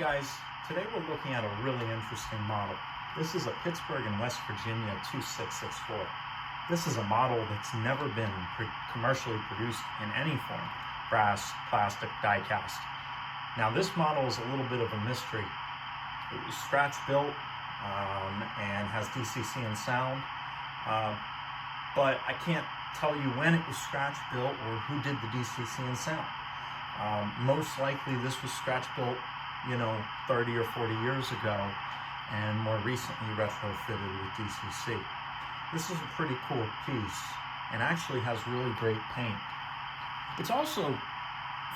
guys, today we're looking at a really interesting model. This is a Pittsburgh and West Virginia 2664. This is a model that's never been commercially produced in any form, brass, plastic, die cast. Now this model is a little bit of a mystery. It was scratch built and has DCC and sound, but I can't tell you when it was scratch built or who did the DCC and sound. Most likely this was scratch built 30 or 40 years ago, and more recently retrofitted with DCC. This is a pretty cool piece and actually has really great paint. It's also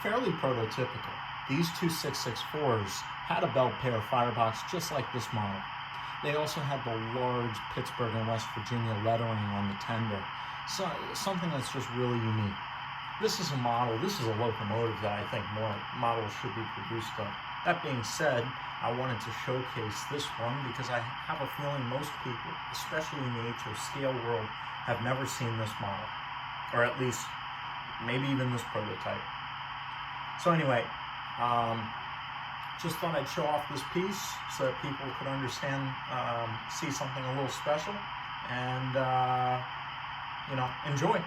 fairly prototypical. These 2664s had a bell pair firebox just like this model. They also had the large Pittsburgh and West Virginia lettering on the tender, so something that's just really unique. This is a model, this is a locomotive that I think more models should be produced of. That being said, I wanted to showcase this one because I have a feeling most people, especially in the HO scale world, have never seen this model, or at least maybe even this prototype. So anyway, just thought I'd show off this piece so that people could understand, see something a little special, and enjoy.